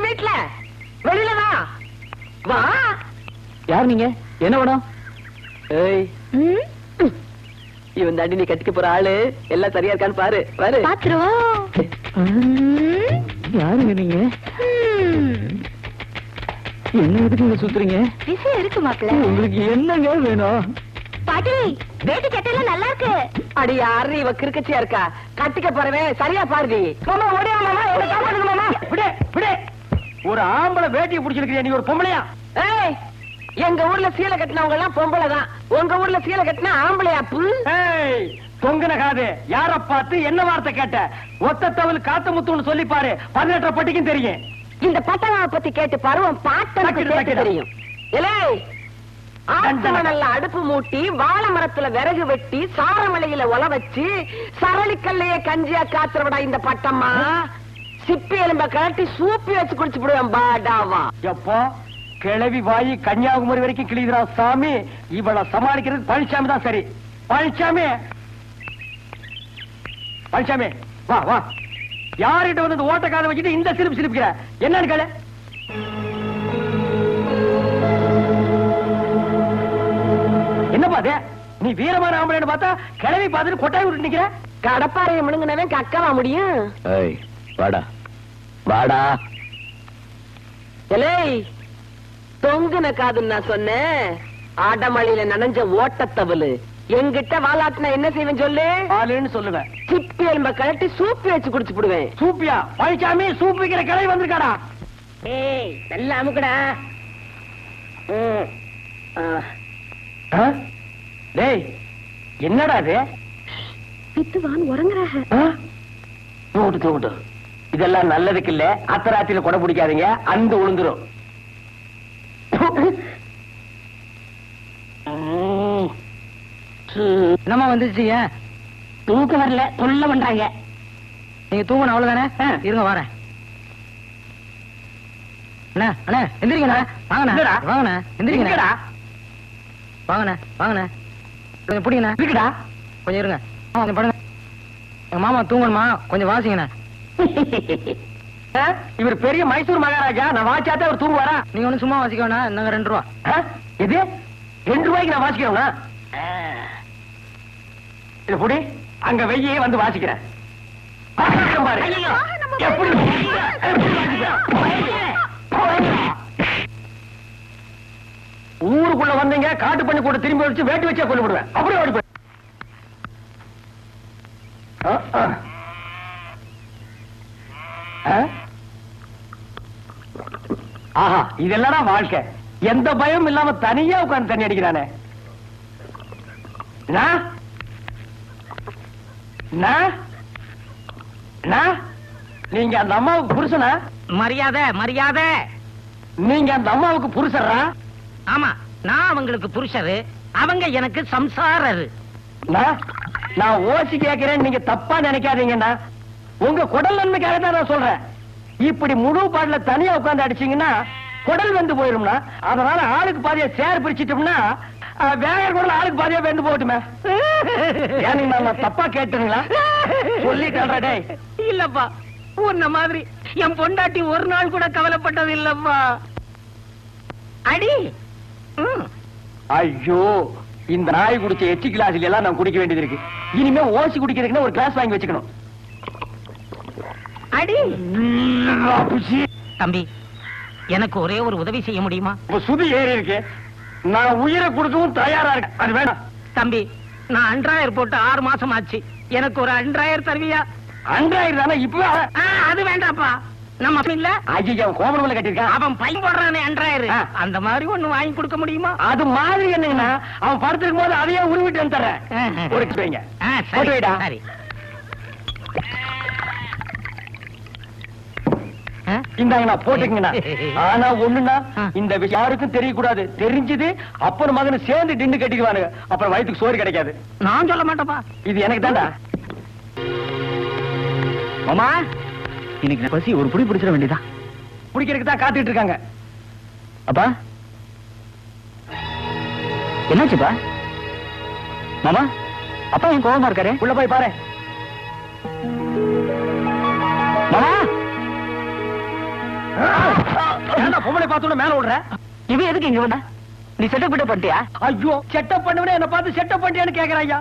வீட்டுல வெளியிலதான் வா. யார் நீங்க? என்ன வேணும்? இவன் தாண்டி நீ கட்டிக்க போற ஆளு. எல்லாம் சரியா இருக்கான்னு பாரு. பாரு யாருங்க நீங்க? என்ன எதுக்கு நீங்க சுத்துறீங்க? விஷயம் இருக்கு மாப்பிள்ள. உங்களுக்கு என்னங்க வேணும்? பாட்டி வேட்டி கட்டையில நல்லா இருக்கு. அடி யாரு இவ கிறுக்கச்சியா இருக்கா? கட்டிக்க போறவன் சரியா பாருடி. மாமா ஓடியா மாமா. என்ன காப்பாடுங்க மாமா. விடு விடு. ஒரு ஆம்பளை வேட்டியை பிடிச்சிருக்கிறியா நீ? ஒரு பொம்பளையா? ஏய், எங்க ஊர்ல சீலை கட்டினவங்க எல்லாம் பொம்பளை தான். உங்க ஊர்ல சீலை கட்டினா ஆம்பளையாப்பு. தொங்குன காது யார பார்த்து என்ன வார்த்தை கேட்ட? ஒத்த தவள் காத்து முத்துன்னு சொல்லி பாரு. 18 பட்டிக்கும் தெரியும். இந்த பட்டனாவை பத்தி கேட்டு பாரு. உன் பாட்டனுக்கு தெரியும். ஆத்தமணல்ல அடுப்பு மூட்டி வாழை மரத்துல விறகு வெட்டி சாரமலையில ஒல வச்சு சரளிக்கல்லையே கஞ்சியா காத்துறவடா இந்த பட்டம்மா. சிப்பி எலும்ப கழட்டி சூப்பி வச்சு குடிச்சு விடுவேன் பாடாவா. எப்போ கிளவி வாயி கன்னியாகுமரி வரைக்கும் கிளிகிறா சாமி. இவளை சமாளிக்கிறது பழனிசாமி தான் சரி. பழனிசாமி பழனிசாமி வா வா. யார்கிட்ட வந்து ஓட்ட காதை வச்சுட்டு இந்த சிரிப்பு சிரிப்புக்கிற? என்னன்னு கேளு. என்ன பாத்து நீ வீரமான ஆம்பளைன்னு பார்த்தா கிளவி பார்த்துட்டு கொட்டாய் விட்டு நிக்கிற. கடப்பாறையை முழுங்கினவன் கக்கவா முடியும்? வாடா வாடா. எலே தொங்குன காதுன்னு நான் சொன்னேன். ஆடமழையில நனைஞ்ச ஓட்டத்தவளு என்கிட்ட வாலாட்டினா என்ன செய்வேன் சொல்லு? ஆளுன்னு சொல்லுவேன். சிப்பி எலும்ப கழட்டி சூப்பி வச்சு குடிச்சு விடுவேன். சூப்பியா? பழனிசாமி சூப் வைக்கிற கிளவி வந்திருக்காடா. ஏய் நல்லா அமுக்குடா. டேய் என்னடா இது? வித்துவான் உறங்குறாக. தூட்டு தூட்டு. இதெல்லாம் நல்லதுக்கு இல்ல. அத்தராத்திரில கொடை பிடிக்காதீங்க. அந்த உளுந்துரும். என்னமா வந்துருச்சீங்க? தூக்க வரல சொல்ல பண்றாங்க. நீங்க தூங்கணும் அவ்வளவுதானே? இருங்க வரேன். அண்ணா அண்ணா எந்திரிங்கண்ணா. வாங்கண்ணா வாங்கண்ணா. எந்திரிங்கடா. வாங்கண்ணா வாங்கண்ணா. கொஞ்சம் பிடிங்கண்ணா. இருக்குடா. கொஞ்சம் இருங்க. கொஞ்சம் படுங்க. எங்க மாமா தூங்கணுமா? கொஞ்சம் வாசிங்கண்ணா. இவர் பெரிய மைசூர் மகாராஜா. நான் வாசிச்சாத்தே அவர் தூங்குவாரா? நீங்க ஒண்ணு சும்மா வாசிக்க வேணா. நாங்க 2 ரூபா. எது 2 ரூபாய்க்கு நான் வாசிக்கிறேன்னா? இது புடி. அங்க வெய்யே வந்து வாசிக்கிறேன். ஊருக்குள்ள வந்தீங்க காட்டு பண்ணி கூட திரும்பி வச்சு வேட்டி வச்சே கொண்டு விடுவேன். அப்படியே ஓடி போய். ஆஹா இதெல்லாம் வாழ்க்கை. எந்த பயம் இல்லாம தனியா உட்கார்ந்து தண்ணி அடிக்கிறானே. நீங்க அந்த அம்மாவுக்கு புருஷனா? மரியாதை மரியாதை. நீங்க அந்த அம்மாவுக்கு புருஷரா? ஆமா நான் அவங்களுக்கு புருஷரு. அவங்க எனக்கு சம்சாரரு. நான் ஓசி கேட்கிறேன். நீங்க தப்பா நினைக்காதீங்கண்ணா. உங்க குடல் நன்மைக்காக தான் நான் சொல்றேன். இப்படி முழு பாட்டுல தனியா உட்கார்ந்து அடிச்சீங்கன்னா குடல் வந்து போயிரும்னா. அதனால ஆளுக்கு பாதியா சேர் பிரிச்சிட்டோம்னா வேற குடல் ஆளுக்கு பாதியா வெந்து போட்டுமே. நான் தப்பா கேட்டுங்களா? சொல்லிட்டே. இல்லப்பா உன்ன மாதிரி என் பொண்டாட்டி ஒரு நாள் கூட கவலைப்பட்டது இல்லப்பா. அடி. ஐயோ இந்த நாய் குடிச்ச எச்சி கிளாஸ்ல எல்லாம் நான் குடிக்க வேண்டியது இருக்கு. இனிமே ஓசி குடிக்கிறதுக்குன்னு ஒரு கிளாஸ் வாங்கி வச்சுக்கணும். அடி. தம்பி எனக்கு ஒரே ஒரு உதவி செய்ய முடியுமா? சுதி ஏறி இருக்கு. நான் உயிரை கொடுக்கவும் தயாரா இருக்கேன். அது வேணாம் தம்பி. நான் அன்றாயர் போட்டு 6 மாசம் ஆச்சு. எனக்கு ஒரு அன்றாயர் தருவியா? அன்றாயிரம் தானே இப்ப? அது வேண்டாப்பா. நம்ம இல்ல கோமணம் கட்டிருக்கான். அவன் பையன் போடுறானே அன்றாயர். அந்த மாதிரி ஒண்ணு வாங்கி கொடுக்க முடியுமா? அது மாதிரி என்னங்கன்னா அவன் படுத்திருக்கும் போது அதையே உருவிட்டு வந்துடுறேன். ஒரு வைங்க. சரி இந்தாங்கண்ணா போட்டுக்கங்கண்ணா. ஆனா ஒண்ணுன்னா இந்த விஷயம் யாருக்கும் தெரியக்கூடாது. தெரிஞ்சது அப்பன் மகனு சேர்ந்து டின்னு கட்டிக்குவானுங்க. அப்புறம் வயிற்றுக்கு சோறு கிடைக்காது. நான் சொல்ல மாட்டேப்பா. இது எனக்கு தான்டா. மாமா இன்னைக்கு பசி ஒரு புடி பிடிச்சிட வேண்டியதா. பிடிக்கிறதுக்கு தான் காத்துட்டு இருக்காங்க. அப்பா என்னாச்சுப்பா? மாமா அப்பா என் கோவமா இருக்காரு. உள்ள போய் பாரு. மாமா என்ன பொம்பளை பார்த்தோன்னு மேல விடுற? இவன் எதுக்கு இங்க வந்தா? நீ செட்டப் பண்ணிட்டியா? ஐயோ செட்டப் பண்ணவனே என்ன பார்த்து செட்டப் பண்ணிட்டியான்னு கேக்குற ஐயா.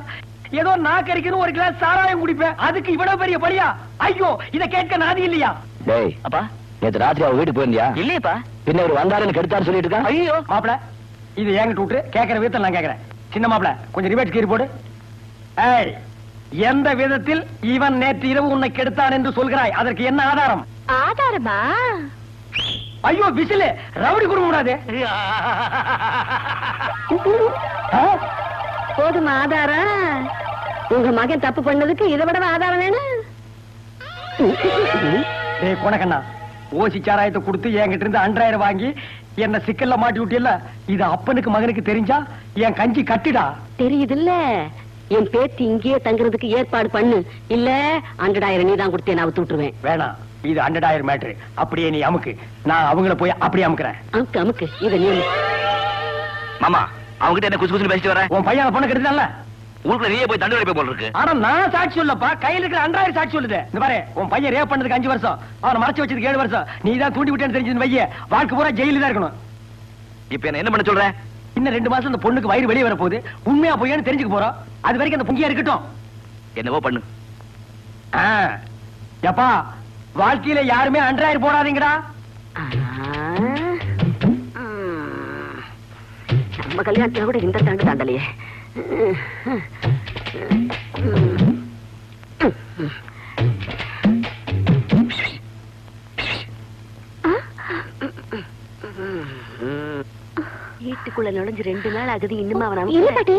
ஏதோ நான் கறிக்கணும் ஒரு கிளாஸ் சாராயம் குடிப்பேன், அதுக்கு இவ்வளவு பெரிய பலியா? ஐயோ இத கேட்க நாதி இல்லையா? டேய் அப்பா நேத்து ராத்திரி அவ வீட்டுக்கு போயிருந்தியா? இல்லையப்பா. பின்ன ஒரு வந்தாருன்னு கெடுத்தாரு சொல்லிட்டு இருக்கான். ஐயோ மாப்பிள இது என்கிட்ட விட்டு கேட்கிற விதத்தில் நான் கேட்கிறேன். சின்ன மாப்பிள கொஞ்சம் ரிவேட் கீறி போடு. ஏய் எந்த விதத்தில் இவன் நேற்று இரவு உன்னை கெடுத்தான் என்று சொல்கிறாய்? அதற்கு என்ன ஆதாரம்? ஆதாரமா? ஐயோ விசிலு ரவுடி குடும்ப கூடாது. போதும் ஆதாரம். உங்க மகன் தப்பு பண்ணதுக்கு இதை விட ஆதாரம் வேணும். டேய் கொனக்கண்ணா, ஓசி சாராயத்தை கொடுத்து என்கிட்ட இருந்து 2000 வாங்கி என்ன சிக்கல்ல மாட்டி விட்டியல்ல, இது அப்பனுக்கு மகனுக்கு தெரிஞ்சா என் கஞ்சி கட்டிடா. தெரியுதுல்ல, என் பேத்தி இங்கேயே தங்குறதுக்கு ஏற்பாடு பண்ணு. இல்ல 100,000 நீ தான் கொடுத்தே நான் விட்டுருவேன். வேணாம், இது 100,000 மேட்ரு. அப்படியே நீ அமுக்கு, நான் அவங்கள போய் அப்படியே அமுக்குறேன். அமுக்கு அமுக்கு இதை நீ. மாமா அவங்கிட்ட என்ன குசு குசுன்னு பேசிட்டு வர? உன் பையன் பொண்ணு கெடுத்தான்ல, ஊருக்குள்ள நீயே போய் தண்டு போல் இருக்கு. ஆனா நான் சாட்சி சொல்லப்பா, கையில இருக்கிற 100,000 சாட்சி சொல்லுது. இந்த பாரு, உன் பையன் ரேப் பண்ணதுக்கு 5 வருஷம், அவனை மறைச்சு வச்சதுக்கு 7 வருஷம். நீ தான் தூண்டி விட்டேன்னு தெரிஞ்சது வைய, வாழ்க்கை பூரா ஜெயில தான் இருக்கணும். இப்ப என்ன பண்ண சொல்ற? இன்னும் 2 மாசம் அந்த பொண்ணுக்கு வயிறு வெளியே வர போகுது. உண்மையா பொய்யான்னு தெரிஞ்சுக்க போறோம். அது வரைக்கும் அந்த பொங்கியா இருக்கட்டும். என்னவோ பண்ணு. எப்பா வாழ்க்கையில யாருமே 100,000 போடாதீங்கடா. நம்ம கல்யாணத்துல கூட இந்த தாண்டு தாண்டலையே. வீட்டுக்குள்ள நுழைஞ்சு 2 நாள் ஆகுது, இன்னும் அவன் இல்ல பாட்டி.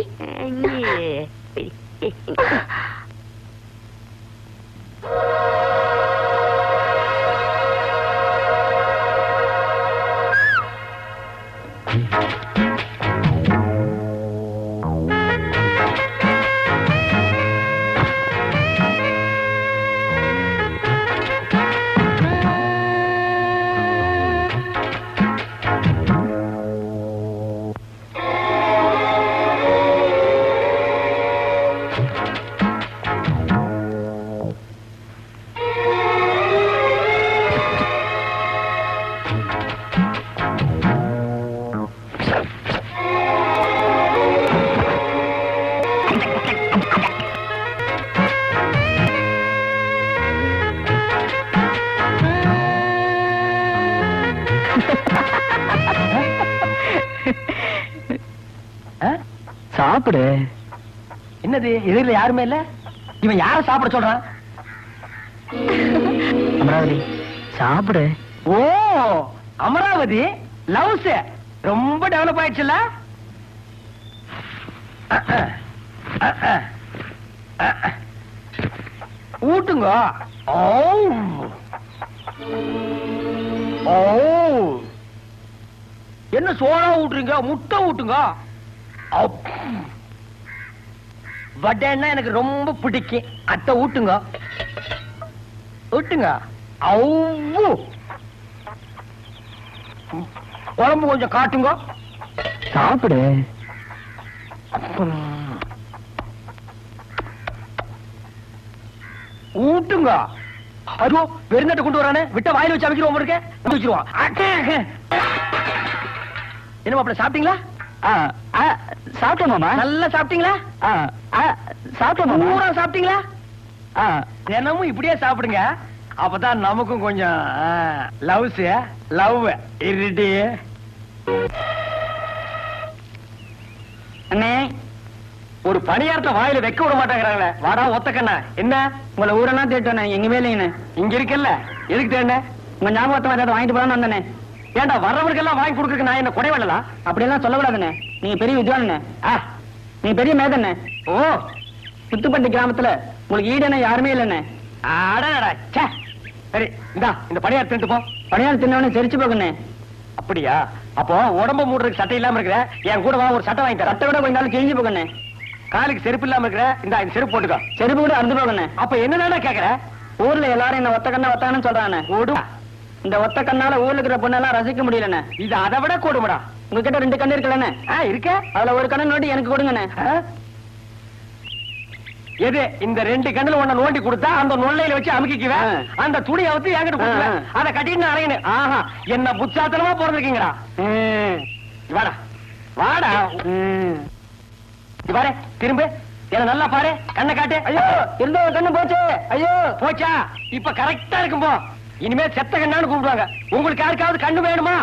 சாப்பிடு. என்னது எதிரில யாருமே இல்ல? இவன் யார சாப்பிட சொல்றான்? அமராவதி சாப்பிடு. ஓ அமராவதி லவ்ஸ் ரொம்ப டெவலப் ஆயிடுச்சுல. ஊட்டுங்க. ஓ ஓ என்ன சோளா ஊட்டுறீங்க? முட்டை ஊட்டுங்க. வடைன்னா எனக்கு ரொம்ப பிடிக்கும். அத்தை ஊட்டுங்க ஊட்டுங்க. உடம்பு கொஞ்சம் காட்டுங்க. சாப்பிடு. ஊட்டுங்க. அதோ வெறுந்தட்டை கொண்டு வரானே, விட்ட வாயில வச்சு அமைக்கிறோம் இருக்க வச்சிருவான். என்ன மாப்பிள்ள சாப்பிட்டீங்களா? சாப்பிட்டோம் மாமா. நல்லா சாப்பிட்டீங்களா? சாப்பிட்டோம். பூரா சாப்பிட்டீங்களா? தினமும் இப்படியே சாப்பிடுங்க, அப்பதான் நமக்கும் கொஞ்சம் லவ்ஸ் லவ் இருட்டி. அண்ணே ஒரு பணியாரத்தை வாயில வைக்க விட மாட்டேங்கிறாங்களே. வாடா ஒத்தக்கண்ணா. என்ன உங்களை ஊரெல்லாம் தேட்டோண்ணே? எங்கேயுமே இல்லைங்கண்ணே. இங்க இருக்குல்ல, எதுக்கு தேடின? உங்க ஞாபகத்தை ஏதாவது வாங்கிட்டு போலான்னு வந்தேனே. ஏண்டா வர்றவர்களுக்கெல்லாம் வாங்கி கொடுக்குறதுக்கு நான் என்ன குறைவல்லா? அப்படியெல்லாம் சொல்லக்கூடாதுண்ணே. நீங்க பெரிய வித்வானே, நீங்க பெரிய மேதண்ணே. ஓ சுத்துப்பட்டி கிராமத்துல உங்களுக்கு ஈடுன யாருமே இல்லைண்ணே. சரி இந்தா இந்த பணியார் தின்ட்டு போ. பணியார் தின்னவனே தெரிச்சு போகுண்ணே. அப்படியா? அப்போ உடம்பு மூடுறதுக்கு சட்டை இல்லாம இருக்கிற, என் கூட வா ஒரு சட்டை வாங்கி தர. சட்டை விட கொஞ்ச நாள் கிழிஞ்சு போகுண்ணே. காலுக்கு செருப்பு இல்லாம இருக்கிற, இந்த செருப்பு போட்டுக்கோ. செருப்பு கூட அறுந்து போகுண்ணே. அப்ப என்னடா கேக்குற? ஊர்ல எல்லாரும் என்ன ஒத்த கண்ணா ஒத்தான்னு சொல்றானே ஓடும். இந்த ஒத்த கண்ணால ஊர்ல இருக்கிற பொண்ணெல்லாம் ரசிக்க முடியலண்ணே. இது அதை விட கூடுமடா. உங்ககிட்ட 2 கண்ணு இருக்கலண்ணே. இருக்க அதுல ஒரு கண்ணு நோண்டி எனக்கு கொடுங்கண்ணே. எது இந்த 2 கண்ணுல ஒண்ணு நோண்டி கொடுத்தா அந்த நொல்லையில வச்சு அமுக்கிக்குவேன். அந்த துணியை வச்சு என்கிட்ட கொடுத்துவேன். அதை கட்டிட்டு அரையணும். ஆஹா என்ன புத்தாத்தனமா போறதுக்கீங்கடா. வாடா வாடா பாரு திரும்ப என்ன நல்லா பாரு கண்ணை காட்டு. ஐயோ இருந்த ஒரு கண்ணு போச்சு. ஐயோ போச்சா இப்ப கரெக்டா இருக்கும் போ. இனிமே செத்த கண்ணான்னு கூப்பிடுவாங்க. உங்களுக்கு யாருக்காவது கண்ணு வேணுமா?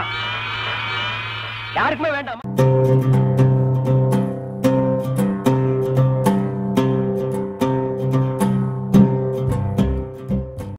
யாருக்குமே வேண்டாமா?